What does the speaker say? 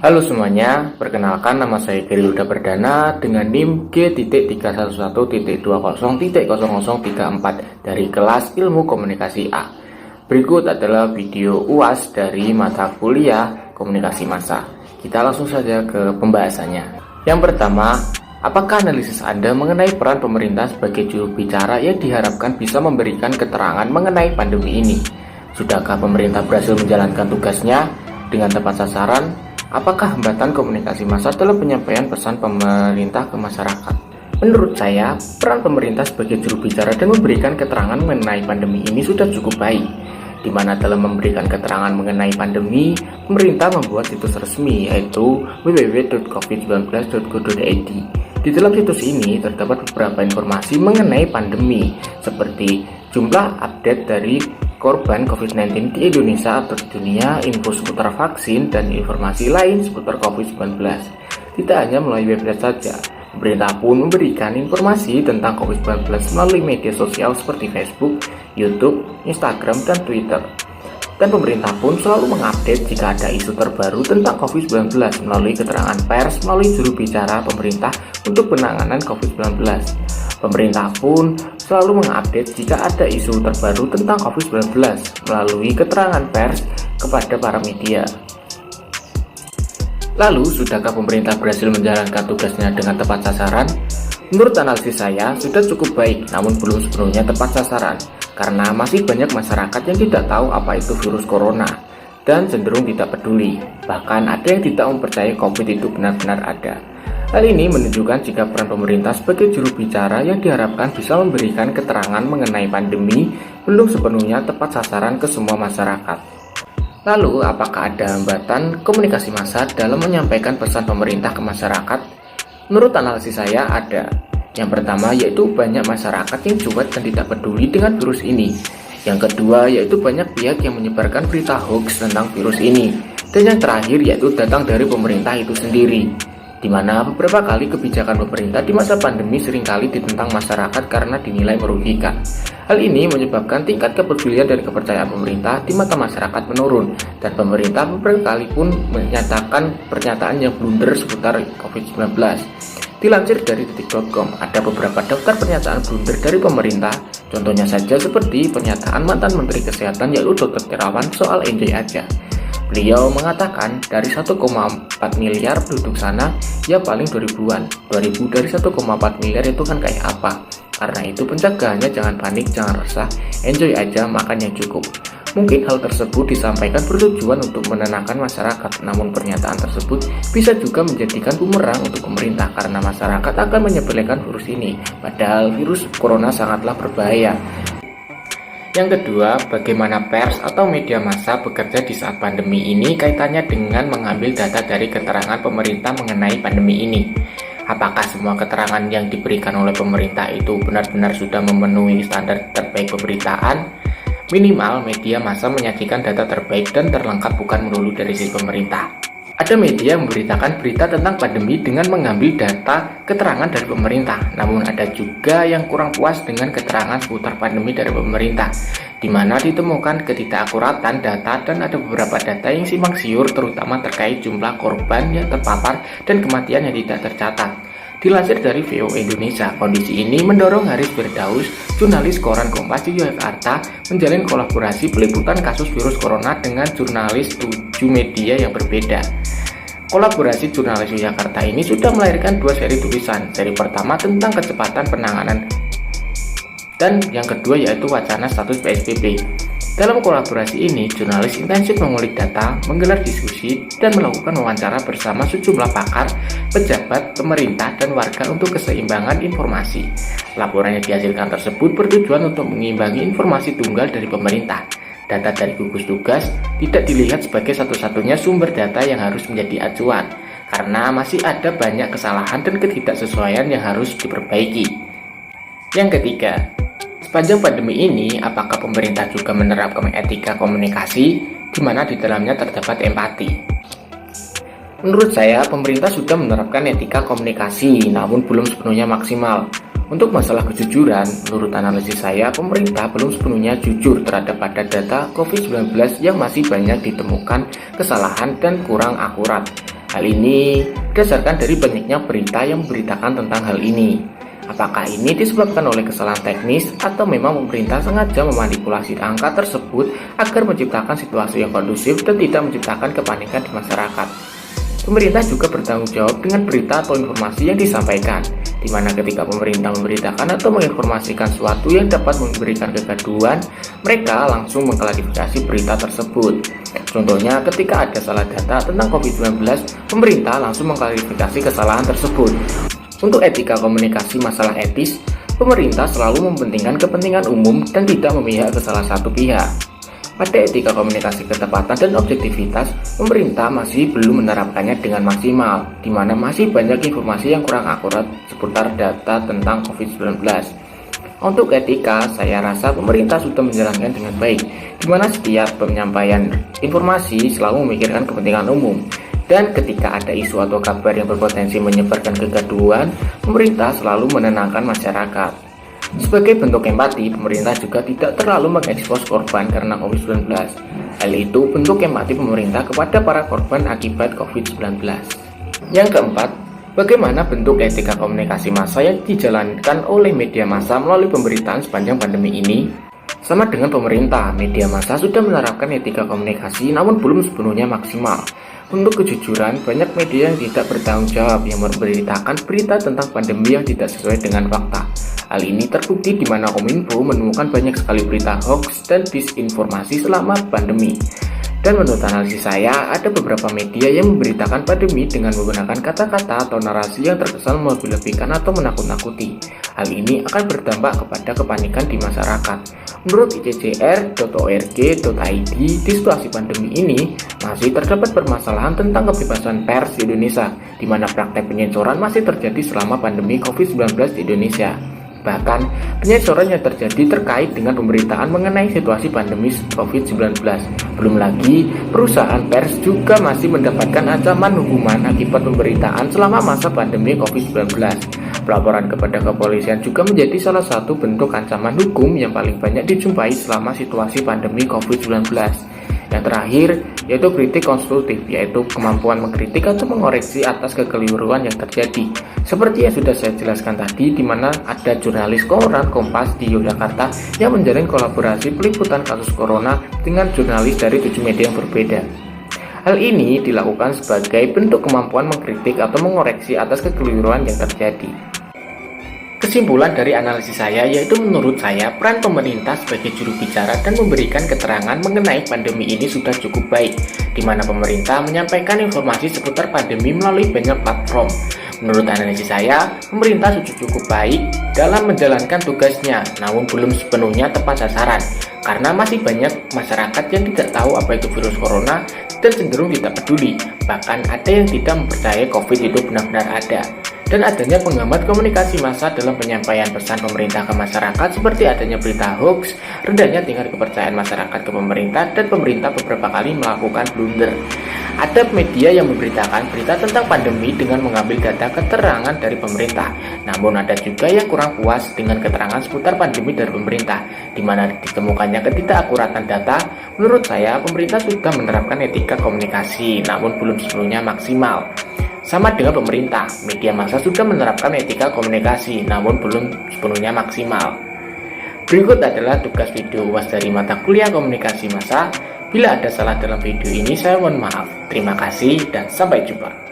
Halo semuanya, perkenalkan nama saya Gary Huda Perdana dengan NIM G.311.20.0034 dari kelas Ilmu Komunikasi A. Berikut adalah video UAS dari mata kuliah Komunikasi Massa. Kita langsung saja ke pembahasannya. Yang pertama, apakah analisis Anda mengenai peran pemerintah sebagai juru bicara yang diharapkan bisa memberikan keterangan mengenai pandemi ini? Sudahkah pemerintah berhasil menjalankan tugasnya dengan tepat sasaran? Apakah hambatan komunikasi massa dalam penyampaian pesan pemerintah ke masyarakat? Menurut saya, peran pemerintah sebagai juru bicara dan memberikan keterangan mengenai pandemi ini sudah cukup baik, di mana dalam memberikan keterangan mengenai pandemi, pemerintah membuat situs resmi yaitu www.covid19.go.id. Di dalam situs ini terdapat beberapa informasi mengenai pandemi, seperti jumlah update dari korban COVID-19 di Indonesia atau di dunia, info seputar vaksin, dan informasi lain seputar COVID-19. Tidak hanya melalui website saja, pemerintah pun memberikan informasi tentang COVID-19 melalui media sosial seperti Facebook, YouTube, Instagram, dan Twitter. Dan pemerintah pun selalu mengupdate jika ada isu terbaru tentang COVID-19 melalui keterangan pers melalui juru bicara pemerintah untuk penanganan COVID-19. Pemerintah pun selalu mengupdate jika ada isu terbaru tentang COVID-19 melalui keterangan pers kepada para media. Lalu, sudahkah pemerintah berhasil menjalankan tugasnya dengan tepat sasaran? Menurut analisis saya, sudah cukup baik, namun belum sepenuhnya tepat sasaran, karena masih banyak masyarakat yang tidak tahu apa itu virus corona, dan cenderung tidak peduli. Bahkan ada yang tidak mempercayai COVID itu benar-benar ada. Hal ini menunjukkan jika peran pemerintah sebagai juru bicara yang diharapkan bisa memberikan keterangan mengenai pandemi belum sepenuhnya tepat sasaran ke semua masyarakat. Lalu, apakah ada hambatan komunikasi massa dalam menyampaikan pesan pemerintah ke masyarakat? Menurut analisis saya ada. Yang pertama yaitu banyak masyarakat yang cuek dan tidak peduli dengan virus ini. Yang kedua yaitu banyak pihak yang menyebarkan berita hoax tentang virus ini. Dan yang terakhir yaitu datang dari pemerintah itu sendiri, di mana beberapa kali kebijakan pemerintah di masa pandemi seringkali ditentang masyarakat karena dinilai merugikan. Hal ini menyebabkan tingkat kepedulian dan kepercayaan pemerintah di mata masyarakat menurun, dan pemerintah beberapa kali pun menyatakan pernyataan yang blunder seputar COVID-19. Dilansir dari detik.com, ada beberapa daftar pernyataan blunder dari pemerintah, contohnya saja seperti pernyataan mantan Menteri Kesehatan yaitu Dr. Terawan soal enjoy aja. Beliau mengatakan dari 1,4 miliar penduduk sana, ya paling 2000-an. 2000 dari 1,4 miliar itu kan kayak apa? Karena itu pencegahannya jangan panik, jangan resah, enjoy aja, makan yang cukup. Mungkin hal tersebut disampaikan bertujuan untuk menenangkan masyarakat, namun pernyataan tersebut bisa juga menjadikan bumerang untuk pemerintah karena masyarakat akan menyepelekan virus ini, padahal virus corona sangatlah berbahaya. Yang kedua, bagaimana pers atau media massa bekerja di saat pandemi ini kaitannya dengan mengambil data dari keterangan pemerintah mengenai pandemi ini. Apakah semua keterangan yang diberikan oleh pemerintah itu benar-benar sudah memenuhi standar terbaik pemberitaan? Minimal, media massa menyajikan data terbaik dan terlengkap bukan melulu dari sisi pemerintah. Ada media memberitakan berita tentang pandemi dengan mengambil data keterangan dari pemerintah, namun ada juga yang kurang puas dengan keterangan seputar pandemi dari pemerintah, di mana ditemukan ketidakakuratan data dan ada beberapa data yang simpang siur terutama terkait jumlah korban yang terpapar dan kematian yang tidak tercatat. Dilansir dari VO Indonesia, kondisi ini mendorong Haris Firdaus, jurnalis koran Kompas di Yogyakarta, menjalin kolaborasi peliputan kasus virus corona dengan jurnalis 7 media yang berbeda. Kolaborasi jurnalis Yogyakarta ini sudah melahirkan 2 seri tulisan. Seri pertama tentang kecepatan penanganan dan yang kedua yaitu wacana status PSBB. Dalam kolaborasi ini, jurnalis intensif mengulik data, menggelar diskusi, dan melakukan wawancara bersama sejumlah pakar, pejabat, pemerintah, dan warga untuk keseimbangan informasi. Laporan yang dihasilkan tersebut bertujuan untuk mengimbangi informasi tunggal dari pemerintah. Data dari gugus tugas tidak dilihat sebagai satu-satunya sumber data yang harus menjadi acuan, karena masih ada banyak kesalahan dan ketidaksesuaian yang harus diperbaiki. Yang ketiga, sepanjang pandemi ini, apakah pemerintah juga menerapkan etika komunikasi, di mana di dalamnya terdapat empati? Menurut saya, pemerintah sudah menerapkan etika komunikasi, namun belum sepenuhnya maksimal. Untuk masalah kejujuran, menurut analisis saya, pemerintah belum sepenuhnya jujur terhadap pada data COVID-19 yang masih banyak ditemukan kesalahan dan kurang akurat. Hal ini berdasarkan dari banyaknya berita yang memberitakan tentang hal ini. Apakah ini disebabkan oleh kesalahan teknis atau memang pemerintah sengaja memanipulasi angka tersebut agar menciptakan situasi yang kondusif dan tidak menciptakan kepanikan di masyarakat? Pemerintah juga bertanggung jawab dengan berita atau informasi yang disampaikan, di mana ketika pemerintah memberitakan atau menginformasikan sesuatu yang dapat memberikan kegaduhan, mereka langsung mengklarifikasi berita tersebut. Contohnya, ketika ada salah data tentang COVID-19, pemerintah langsung mengklarifikasi kesalahan tersebut. Untuk etika komunikasi masalah etis, pemerintah selalu mementingkan kepentingan umum dan tidak memihak ke salah satu pihak. Pada etika komunikasi ketepatan dan objektivitas, pemerintah masih belum menerapkannya dengan maksimal, di mana masih banyak informasi yang kurang akurat seputar data tentang COVID-19. Untuk etika, saya rasa pemerintah sudah menjalankan dengan baik, di mana setiap penyampaian informasi selalu memikirkan kepentingan umum. Dan ketika ada isu atau kabar yang berpotensi menyebarkan kegaduhan, pemerintah selalu menenangkan masyarakat. Sebagai bentuk empati, pemerintah juga tidak terlalu mengekspos korban karena COVID-19. Hal itu bentuk empati pemerintah kepada para korban akibat COVID-19. Yang keempat, bagaimana bentuk etika komunikasi massa yang dijalankan oleh media massa melalui pemberitaan sepanjang pandemi ini? Sama dengan pemerintah, media massa sudah menerapkan etika komunikasi namun belum sepenuhnya maksimal. Untuk kejujuran, banyak media yang tidak bertanggung jawab yang memberitakan berita tentang pandemi yang tidak sesuai dengan fakta. Hal ini terbukti di mana Kominfo menemukan banyak sekali berita hoax dan disinformasi selama pandemi. Dan menurut analisis saya, ada beberapa media yang memberitakan pandemi dengan menggunakan kata-kata atau narasi yang terkesan melebih-lebihkan atau menakut-nakuti. Hal ini akan berdampak kepada kepanikan di masyarakat. Menurut icjr.org.id, di situasi pandemi ini masih terdapat permasalahan tentang kebebasan pers di Indonesia, di mana praktek penyensoran masih terjadi selama pandemi COVID-19 di Indonesia. Bahkan, penyensoran yang terjadi terkait dengan pemberitaan mengenai situasi pandemi COVID-19. Belum lagi, perusahaan pers juga masih mendapatkan ancaman hukuman akibat pemberitaan selama masa pandemi COVID-19. Pelaporan kepada kepolisian juga menjadi salah satu bentuk ancaman hukum yang paling banyak dijumpai selama situasi pandemi COVID-19. Yang terakhir, yaitu kritik konstruktif, yaitu kemampuan mengkritik atau mengoreksi atas kekeliruan yang terjadi. Seperti yang sudah saya jelaskan tadi, di mana ada jurnalis koran Kompas di Yogyakarta yang menjalin kolaborasi peliputan kasus corona dengan jurnalis dari 7 media yang berbeda. Hal ini dilakukan sebagai bentuk kemampuan mengkritik atau mengoreksi atas kekeliruan yang terjadi. Kesimpulan dari analisis saya yaitu menurut saya peran pemerintah sebagai juru bicara dan memberikan keterangan mengenai pandemi ini sudah cukup baik, di mana pemerintah menyampaikan informasi seputar pandemi melalui banyak platform. Menurut analisis saya, pemerintah sudah cukup baik dalam menjalankan tugasnya, namun belum sepenuhnya tepat sasaran, karena masih banyak masyarakat yang tidak tahu apa itu virus corona dan cenderung tidak peduli. Bahkan ada yang tidak mempercayai COVID itu benar-benar ada. Dan adanya penghambat komunikasi massa dalam penyampaian pesan pemerintah ke masyarakat seperti adanya berita hoax, rendahnya tingkat kepercayaan masyarakat ke pemerintah, dan pemerintah beberapa kali melakukan blunder. Ada media yang memberitakan berita tentang pandemi dengan mengambil data keterangan dari pemerintah, namun ada juga yang kurang puas dengan keterangan seputar pandemi dari pemerintah, di mana ditemukannya ketidakakuratan data. Menurut saya, pemerintah sudah menerapkan etika komunikasi, namun belum sepenuhnya maksimal. Sama dengan pemerintah, media massa sudah menerapkan etika komunikasi, namun belum sepenuhnya maksimal. Berikut adalah tugas video UAS dari mata kuliah komunikasi massa. Bila ada salah dalam video ini, saya mohon maaf. Terima kasih dan sampai jumpa.